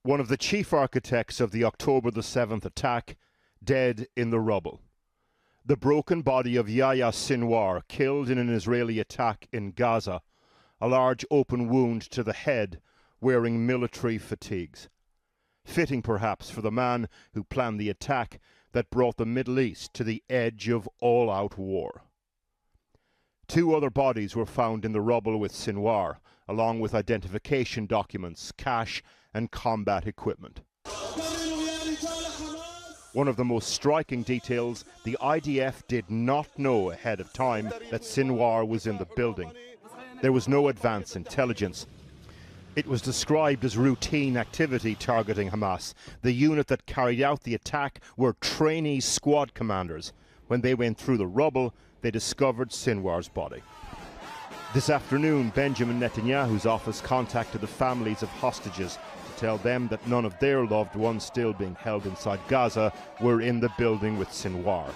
one of the chief architects of the October the 7th attack, dead in the rubble. The broken body of Yahya Sinwar, killed in an Israeli attack in Gaza, a large open wound to the head, wearing military fatigues. Fitting perhaps for the man who planned the attack that brought the Middle East to the edge of all-out war. 2 other bodies were found in the rubble with Sinwar, along with identification documents, cash and combat equipment. One of the most striking details, the IDF did not know ahead of time that Sinwar was in the building. There was no advance intelligence. It was described as routine activity targeting Hamas. The unit that carried out the attack were trainee squad commanders. When they went through the rubble, they discovered Sinwar's body. This afternoon, Benjamin Netanyahu's office contacted the families of hostages to tell them that none of their loved ones still being held inside Gaza were in the building with Sinwar.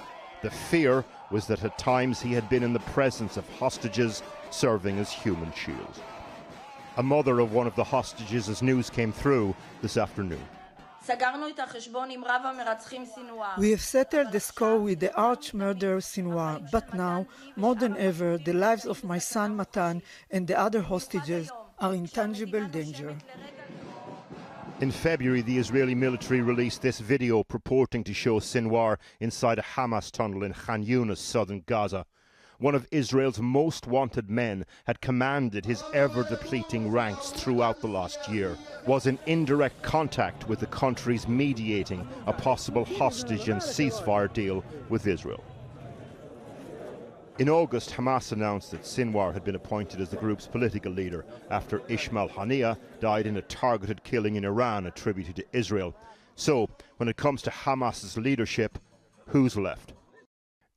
The fear was that at times he had been in the presence of hostages serving as human shields. A mother of one of the hostages as news came through this afternoon. We have settled the score with the arch-murderer Sinwar, but now, more than ever, the lives of my son Matan and the other hostages are in tangible danger. In February, the Israeli military released this video purporting to show Sinwar inside a Hamas tunnel in Khan Yunis, southern Gaza. One of Israel's most wanted men had commanded his ever-depleting ranks throughout the last year, was in indirect contact with the countries mediating a possible hostage and ceasefire deal with Israel. In August, Hamas announced that Sinwar had been appointed as the group's political leader after Ismail Haniyeh died in a targeted killing in Iran attributed to Israel. So, when it comes to Hamas's leadership, who's left?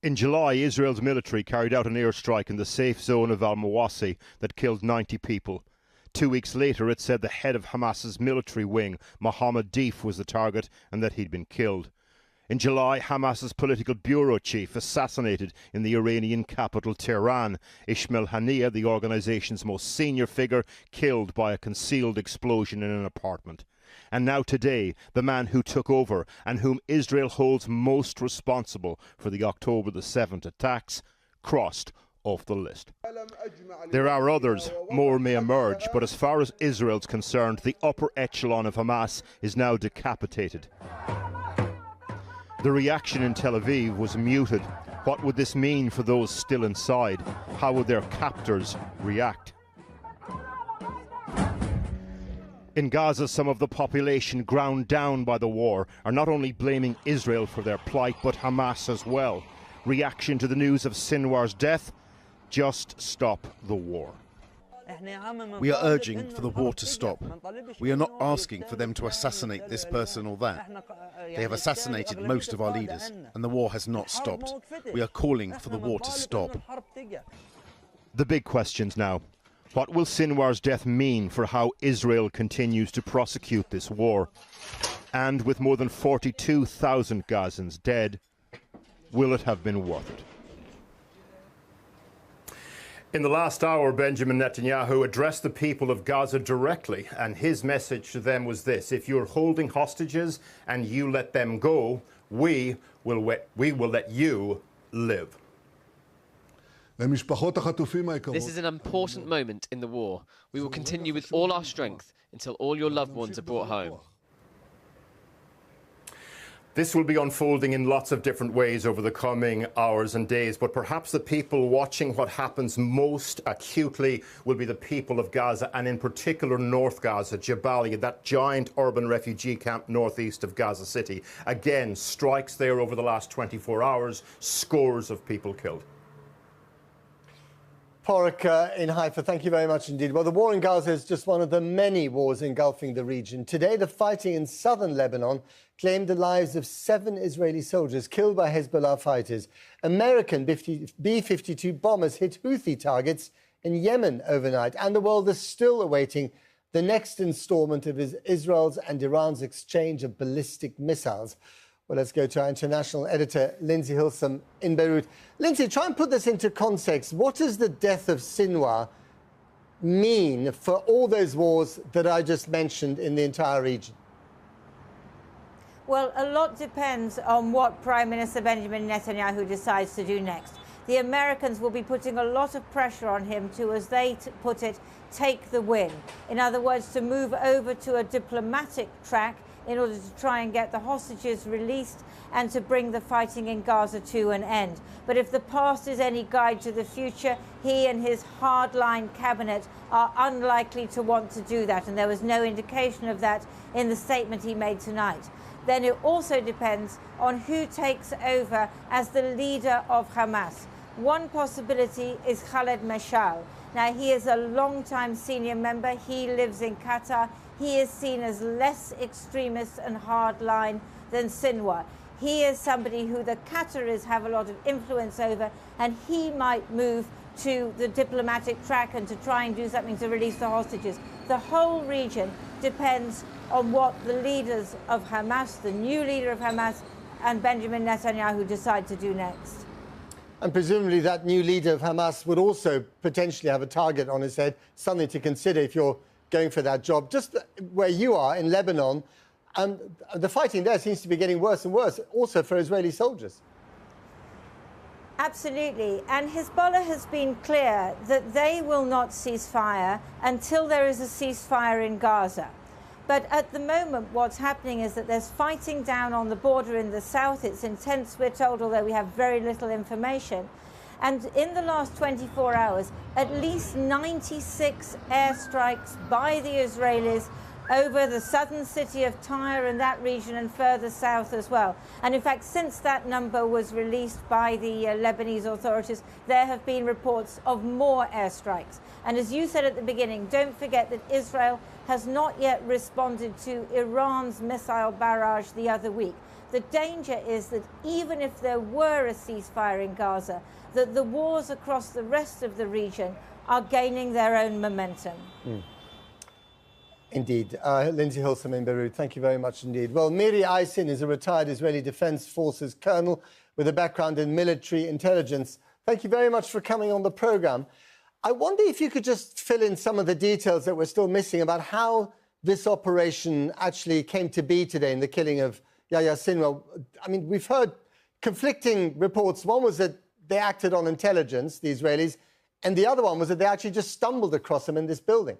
In July, Israel's military carried out an airstrike in the safe zone of al-Mawasi that killed 90 people. 2 weeks later, it said the head of Hamas's military wing, Mohammed Deif, was the target and that he'd been killed. In July, Hamas's political bureau chief assassinated in the Iranian capital Tehran. Ismail Haniyeh, the organization's most senior figure, killed by a concealed explosion in an apartment. And now today, the man who took over and whom Israel holds most responsible for the October the 7th attacks, crossed off the list. There are others, more may emerge, but as far as Israel's concerned, the upper echelon of Hamas is now decapitated. The reaction in Tel Aviv was muted. What would this mean for those still inside? How would their captors react? In Gaza, some of the population ground down by the war are not only blaming Israel for their plight, but Hamas as well. Reaction to the news of Sinwar's death? Just stop the war. We are urging for the war to stop. We are not asking for them to assassinate this person or that. They have assassinated most of our leaders, and the war has not stopped. We are calling for the war to stop. The big questions now. What will Sinwar's death mean for how Israel continues to prosecute this war? And with more than 42,000 Gazans dead, will it have been worth it? In the last hour, Benjamin Netanyahu addressed the people of Gaza directly, and his message to them was this: if you're holding hostages and you let them go, we will let you live. This is an important moment in the war. We will continue with all our strength until all your loved ones are brought home. This will be unfolding in lots of different ways over the coming hours and days, but perhaps the people watching what happens most acutely will be the people of Gaza, and in particular North Gaza, Jabalia, that giant urban refugee camp northeast of Gaza City. Again, strikes there over the last 24 hours, scores of people killed. Porrick in Haifa, thank you very much indeed. Well, the war in Gaza is just one of the many wars engulfing the region. Today, the fighting in southern Lebanon claimed the lives of 7 Israeli soldiers killed by Hezbollah fighters. American B-52 bombers hit Houthi targets in Yemen overnight, and the world is still awaiting the next installment of Israel's and Iran's exchange of ballistic missiles. Well, let's go to our international editor, Lindsay Hilsum in Beirut. Lindsay, try and put this into context. What does the death of Sinwar mean for all those wars that I just mentioned in the entire region? Well, a lot depends on what Prime Minister Benjamin Netanyahu decides to do next. The Americans will be putting a lot of pressure on him to, as they put it, take the win. In other words, to move over to a diplomatic track in order to try and get the hostages released and to bring the fighting in Gaza to an end. But if the past is any guide to the future, he and his hardline cabinet are unlikely to want to do that. And there was no indication of that in the statement he made tonight. Then it also depends on who takes over as the leader of Hamas. One possibility is Khaled Mashal. Now, he is a long-time senior member. He lives in Qatar. He is seen as less extremist and hardline than Sinwar. He is somebody who the Qataris have a lot of influence over, and he might move to the diplomatic track and to try and do something to release the hostages. The whole region depends on what the leaders of Hamas, the new leader of Hamas, and Benjamin Netanyahu decide to do next. And presumably that new leader of Hamas would also potentially have a target on his head, something to consider if you're going for that job. Just where you are in Lebanon, the fighting there seems to be getting worse and worse, also for Israeli soldiers. Absolutely. And Hezbollah has been clear that they will not cease fire until there is a ceasefire in Gaza. But at the moment, what's happening is that there's fighting down on the border in the south. It's intense, we're told, although we have very little information. And in the last 24 hours, at least 96 airstrikes by the Israelis over the southern city of Tyre and that region and further south as well. And in fact, since that number was released by the Lebanese authorities, there have been reports of more airstrikes. And as you said at the beginning, don't forget that Israel has not yet responded to Iran's missile barrage the other week. The danger is that even if there were a ceasefire in Gaza, that the wars across the rest of the region are gaining their own momentum. Indeed. Lindsay Hilsum in Beirut, thank you very much indeed. Well, Miri Aysin is a retired Israeli Defense Forces colonel with a background in military intelligence. Thank you very much for coming on the programme. I wonder if you could just fill in some of the details that we're still missing about how this operation actually came to be today in the killing of Yahya Sinwar. I mean, we've heard conflicting reports. One was that they acted on intelligence, the Israelis, and the other one was that they actually just stumbled across him in this building.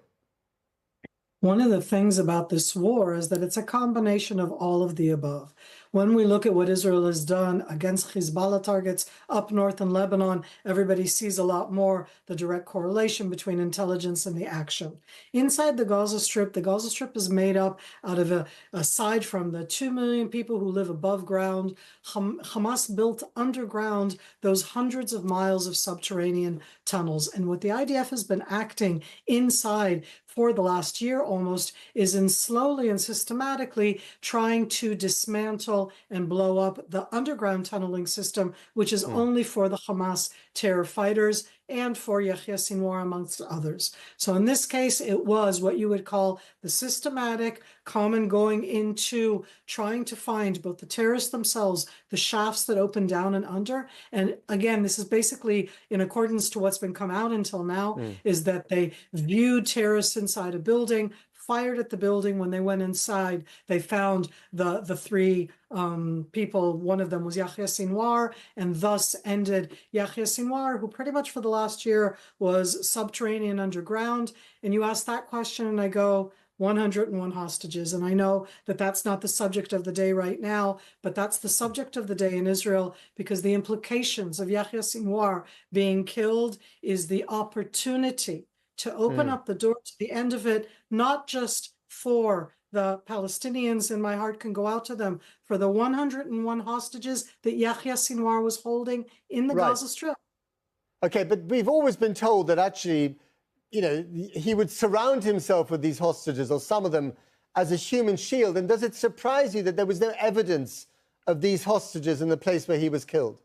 One of the things about this war is that it's a combination of all of the above. When we look at what Israel has done against Hezbollah targets up north in Lebanon, everybody sees a lot more the direct correlation between intelligence and the action. Inside the Gaza Strip is made up out of, aside from the 2 million people who live above ground, Hamas built underground those hundreds of miles of subterranean tunnels. And what the IDF has been acting inside for the last year almost is in slowly and systematically trying to dismantle and blow up the underground tunneling system, which is only for the Hamas terror fighters and for Yahya Sinwar, amongst others. So in this case, it was what you would call the systematic, common going into trying to find both the terrorists themselves, the shafts that open down and under. And again, this is basically in accordance to what's been come out until now, is that they viewed terrorists inside a building, fired at the building. When they went inside, they found the three people. One of them was Yahya Sinwar, and thus ended Yahya Sinwar, who pretty much for the last year was subterranean underground. And you ask that question, and I go, 101 hostages. And I know that that's not the subject of the day right now, but that's the subject of the day in Israel, because the implications of Yahya Sinwar being killed is the opportunity to open up the door to the end of it, not just for the Palestinians, and my heart can go out to them, for the 101 hostages that Yahya Sinwar was holding in the Gaza Strip. Okay, but we've always been told that actually, you know, he would surround himself with these hostages, or some of them, as a human shield. And does it surprise you that there was no evidence of these hostages in the place where he was killed?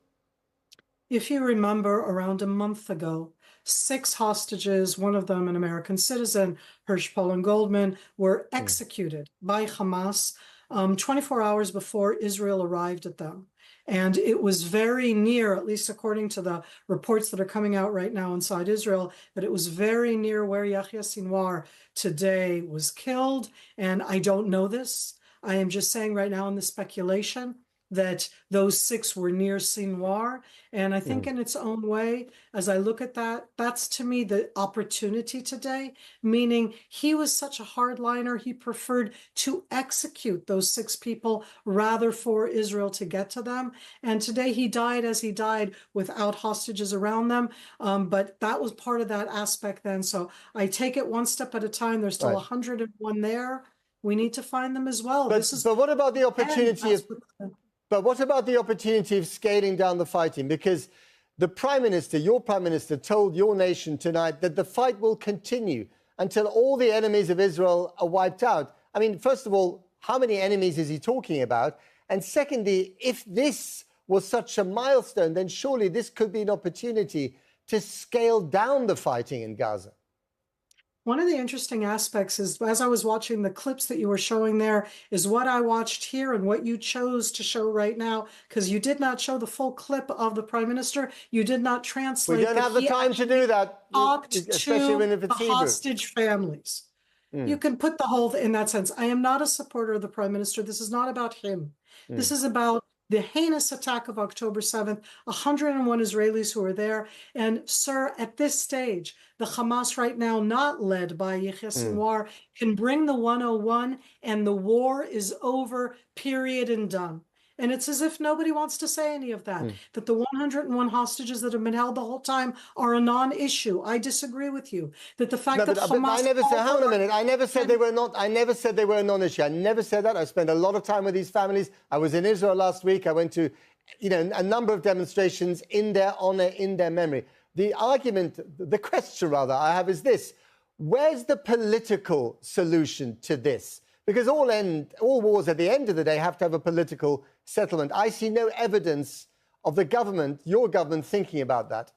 If you remember, around a month ago, 6 hostages, one of them an American citizen, Hirsch, Paul, and Goldman, were executed by Hamas 24 hours before Israel arrived at them. And it was very near, at least according to the reports that are coming out right now inside Israel, that it was very near where Yahya Sinwar today was killed. And I don't know this. I am just saying right now in the speculation that those 6 were near Sinwar. And I think in its own way, as I look at that, that's to me the opportunity today, meaning he was such a hardliner, he preferred to execute those 6 people rather for Israel to get to them. And today he died as he died without hostages around them. But that was part of that aspect then. So I take it one step at a time. There's still 101 there. We need to find them as well. But what about the opportunity But what about the opportunity of scaling down the fighting? Because the Prime Minister, your Prime Minister, told your nation tonight that the fight will continue until all the enemies of Israel are wiped out. I mean, first of all, how many enemies is he talking about? And secondly, if this was such a milestone, then surely this could be an opportunity to scale down the fighting in Gaza. One of the interesting aspects is, as I was watching the clips that you were showing there, is what I watched here and what you chose to show right now, because you did not show the full clip of the Prime Minister. You did not translate. We don't have the time to do that, especially when it's Hebrew. Hostage families. You can put the whole in that sense. I am not a supporter of the Prime Minister. This is not about him. This is about the heinous attack of October 7th, 101 Israelis who were there. And, sir, at this stage, the Hamas right now, not led by Yahya Sinwar, can bring the 101 and the war is over, period, and done. And it's as if nobody wants to say any of that, that the 101 hostages that have been held the whole time are a non-issue. I disagree with you. That the fact that Hamas... I never said, hang on a minute, I never said they were not, I never said they were a non-issue. I never said that. I spent a lot of time with these families. I was in Israel last week. I went to, a number of demonstrations in their honor, in their memory. The argument, the question rather, I have is this. Where's the political solution to this? Because all wars at the end of the day have to have a political settlement. I see no evidence of the government, your government, thinking about that.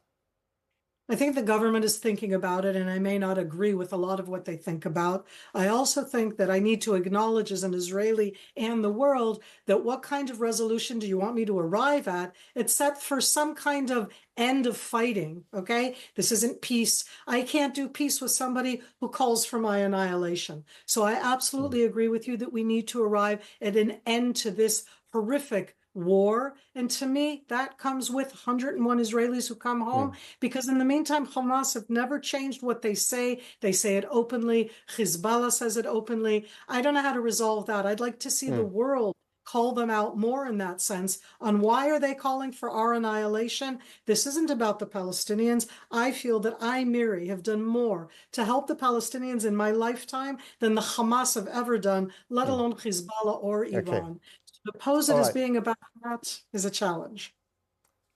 I think the government is thinking about it, and I may not agree with a lot of what they think about. I also think that I need to acknowledge as an Israeli and the world that what kind of resolution do you want me to arrive at? It's set for some kind of end of fighting, okay? This isn't peace. I can't do peace with somebody who calls for my annihilation. So I absolutely agree with you that we need to arrive at an end to this horrific war. And to me, that comes with 101 Israelis who come home, because in the meantime, Hamas have never changed what they say. They say it openly. Hezbollah says it openly. I don't know how to resolve that. I'd like to see the world call them out more in that sense on why are they calling for our annihilation. This isn't about the Palestinians. I feel that I, Miri, have done more to help the Palestinians in my lifetime than the Hamas have ever done, let alone Hezbollah or Iran. To pose it as being about that is a challenge.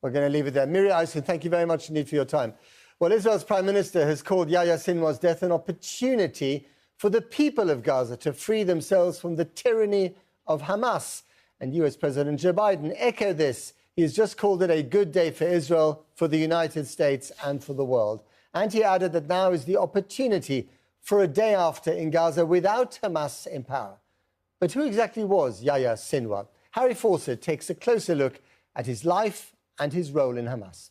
We're going to leave it there. Miri Eisen, thank you very much indeed for your time. Well, Israel's Prime Minister has called Yahya Sinwar's death an opportunity for the people of Gaza to free themselves from the tyranny of Hamas. And US President Joe Biden echoed this. He has just called it a good day for Israel, for the United States and for the world. And he added that now is the opportunity for a day after in Gaza without Hamas in power. But who exactly was Yahya Sinwar? Harry Fawcett takes a closer look at his life and his role in Hamas.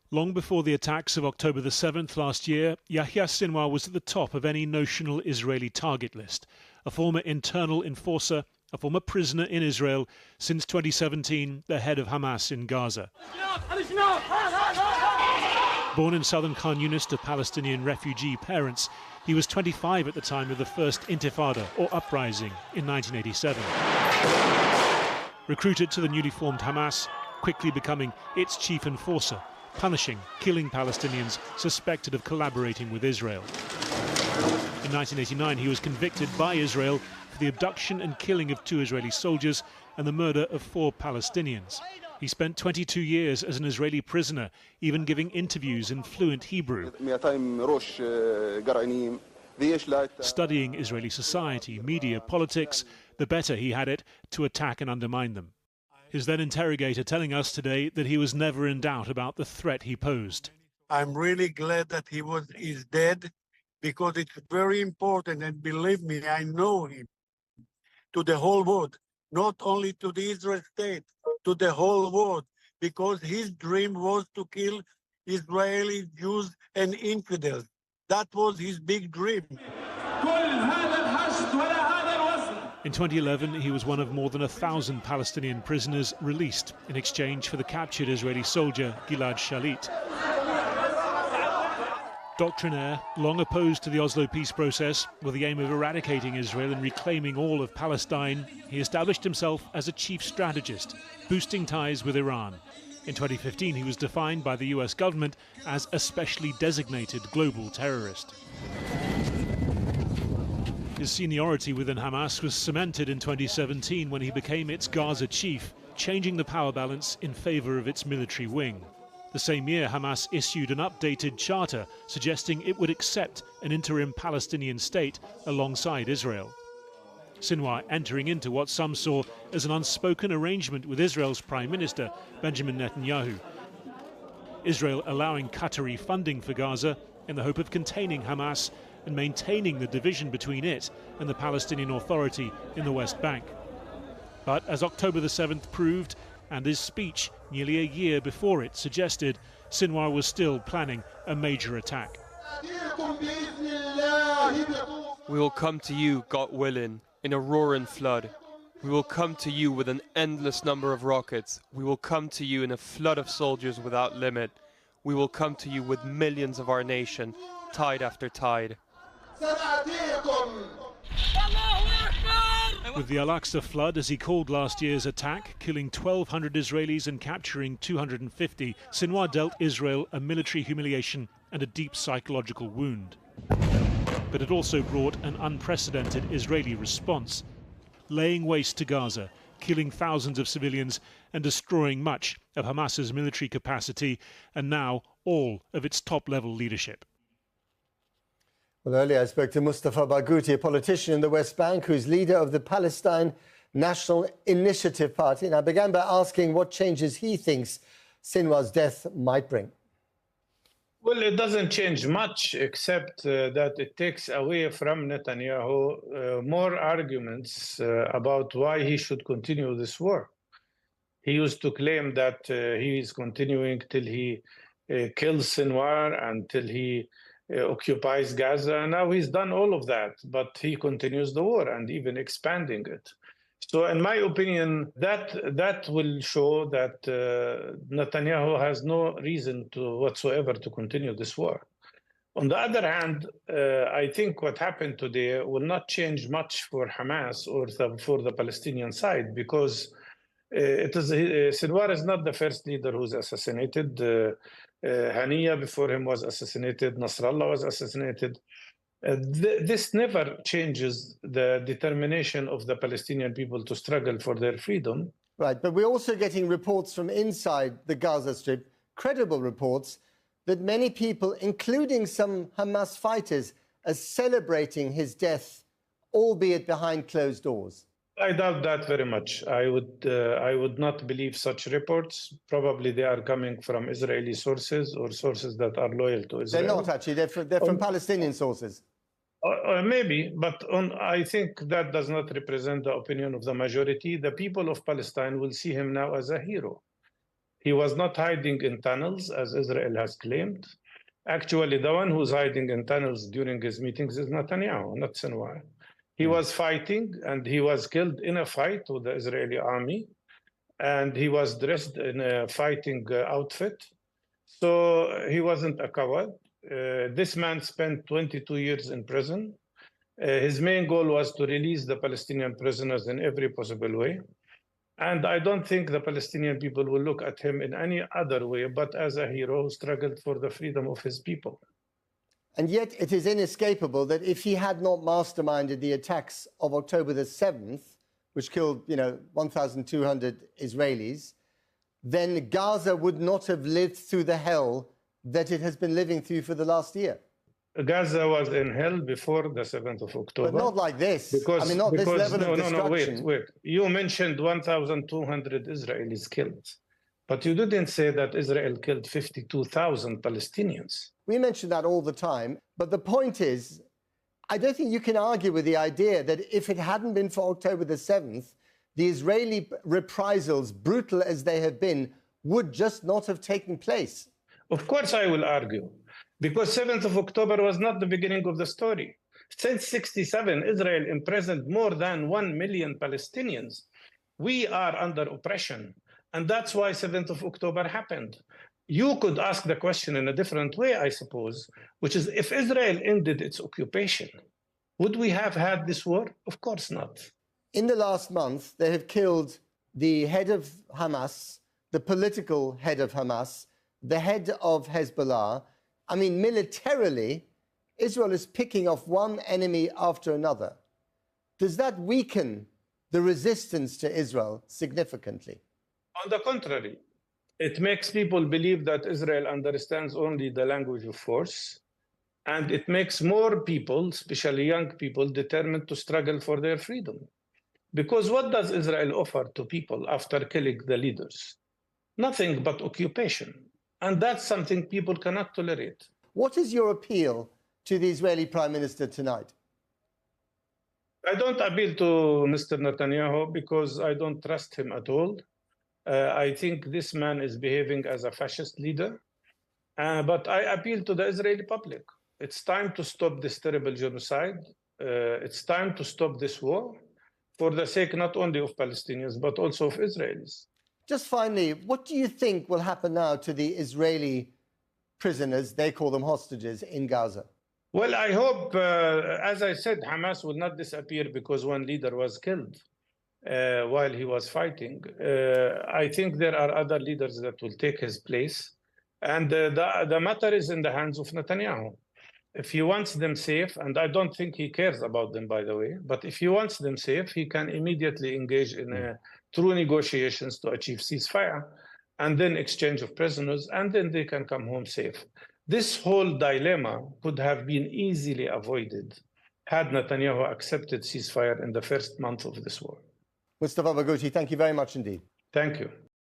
Long before the attacks of October the 7th last year, Yahya Sinwar was at the top of any notional Israeli target list. A former internal enforcer, a former prisoner in Israel, since 2017, the head of Hamas in Gaza. Born in southern Khan Yunis to Palestinian refugee parents, he was 25 at the time of the first Intifada, or uprising, in 1987. Recruited to the newly formed Hamas, quickly becoming its chief enforcer, punishing, killing Palestinians suspected of collaborating with Israel. In 1989, he was convicted by Israel for the abduction and killing of 2 Israeli soldiers and the murder of 4 Palestinians. He spent 22 years as an Israeli prisoner, even giving interviews in fluent Hebrew. Studying Israeli society, media, politics, the better he had it to attack and undermine them. His then interrogator telling us today that he was never in doubt about the threat he posed. I'm really glad that he's dead, because it's very important, and believe me, I know him, to the whole world, not only to the Israel state, to the whole world, because his dream was to kill Israeli Jews and infidels. That was his big dream. In 2011, he was one of more than 1,000 Palestinian prisoners released in exchange for the captured Israeli soldier Gilad Shalit. Doctrinaire, long opposed to the Oslo peace process, with the aim of eradicating Israel and reclaiming all of Palestine, he established himself as a chief strategist, boosting ties with Iran. In 2015, he was defined by the US government as a specially designated global terrorist. His seniority within Hamas was cemented in 2017 when he became its Gaza chief, changing the power balance in favor of its military wing. The same year, Hamas issued an updated charter suggesting it would accept an interim Palestinian state alongside Israel. Sinwar entering into what some saw as an unspoken arrangement with Israel's Prime Minister, Benjamin Netanyahu. Israel allowing Qatari funding for Gaza in the hope of containing Hamas and maintaining the division between it and the Palestinian Authority in the West Bank. But as October the 7th proved, and his speech nearly a year before it suggested, Sinwar was still planning a major attack. We will come to you, God willing, in a roaring flood. We will come to you with an endless number of rockets. We will come to you in a flood of soldiers without limit. We will come to you with millions of our nation, tide after tide. With the Al-Aqsa flood, as he called last year's attack, killing 1,200 Israelis and capturing 250, Sinwar dealt Israel a military humiliation and a deep psychological wound. But it also brought an unprecedented Israeli response, laying waste to Gaza, killing thousands of civilians and destroying much of Hamas's military capacity and now all of its top-level leadership. Well, earlier I spoke to Mustafa Barghouti, a politician in the West Bank who's leader of the Palestine National Initiative Party. And I began by asking what changes he thinks Sinwar's death might bring. Well, it doesn't change much, except that it takes away from Netanyahu more arguments about why he should continue this war. He used to claim that he is continuing till he kills Sinwar, until he occupies Gaza. Now he's done all of that, but he continues the war and even expanding it. So in my opinion, that will show that Netanyahu has no reason whatsoever to continue this war. On the other hand, I think what happened today will not change much for Hamas or for the Palestinian side, because Sinwar is not the first leader who's assassinated. Haniya before him was assassinated. Nasrallah was assassinated. This never changes the determination of the Palestinian people to struggle for their freedom. Right, but we're also getting reports from inside the Gaza Strip, credible reports, that many people, including some Hamas fighters, are celebrating his death, albeit behind closed doors. I doubt that very much. I would not believe such reports. Probably they are coming from Israeli sources or sources that are loyal to Israel. They're not actually. They're from Palestinian sources. Maybe, but I think that does not represent the opinion of the majority. The people of Palestine will see him now as a hero. He was not hiding in tunnels, as Israel has claimed. Actually, the one who's hiding in tunnels during his meetings is Netanyahu, not Sinwar. He was fighting, and he was killed in a fight with the Israeli army, and he was dressed in a fighting outfit. So he wasn't a coward. This man spent 22 years in prison. His main goal was to release the Palestinian prisoners in every possible way. And I don't think the Palestinian people will look at him in any other way but as a hero who struggled for the freedom of his people. And yet it is inescapable that if he had not masterminded the attacks of October the 7th, which killed, 1,200 Israelis, then Gaza would not have lived through the hell that it has been living through for the last year. Gaza was in hell before the 7th of October. But not like this. This level of destruction. Wait. You mentioned 1,200 Israelis killed. But you didn't say that Israel killed 52,000 Palestinians. We mention that all the time. But the point is, I don't think you can argue with the idea that if it hadn't been for October the 7th, the Israeli reprisals, brutal as they have been, would just not have taken place. Of course I will argue, because 7th of October was not the beginning of the story. Since '67, Israel imprisoned more than 1 million Palestinians. We are under oppression. And that's why 7th of October happened. You could ask the question in a different way, I suppose, which is if Israel ended its occupation, would we have had this war? Of course not. In the last month, they have killed the head of Hamas, the political head of Hamas, the head of Hezbollah. I mean, militarily, Israel is picking off one enemy after another. Does that weaken the resistance to Israel significantly? On the contrary, it makes people believe that Israel understands only the language of force, and it makes more people, especially young people, determined to struggle for their freedom. Because what does Israel offer to people after killing the leaders? Nothing but occupation. And that's something people cannot tolerate. What is your appeal to the Israeli Prime Minister tonight? I don't appeal to Mr. Netanyahu because I don't trust him at all. I think this man is behaving as a fascist leader. But I appeal to the Israeli public. It's time to stop this terrible genocide. It's time to stop this war for the sake not only of Palestinians, but also of Israelis. Just finally, what do you think will happen now to the Israeli prisoners, they call them hostages, in Gaza? Well, I hope, as I said, Hamas will not disappear because one leader was killed while he was fighting. I think there are other leaders that will take his place. And the matter is in the hands of Netanyahu. If he wants them safe, and I don't think he cares about them, by the way, but if he wants them safe, he can immediately engage in true negotiations to achieve ceasefire and then exchange of prisoners, and then they can come home safe. This whole dilemma could have been easily avoided had Netanyahu accepted ceasefire in the first month of this war. Mustafa Barghouti, thank you very much indeed. Thank you.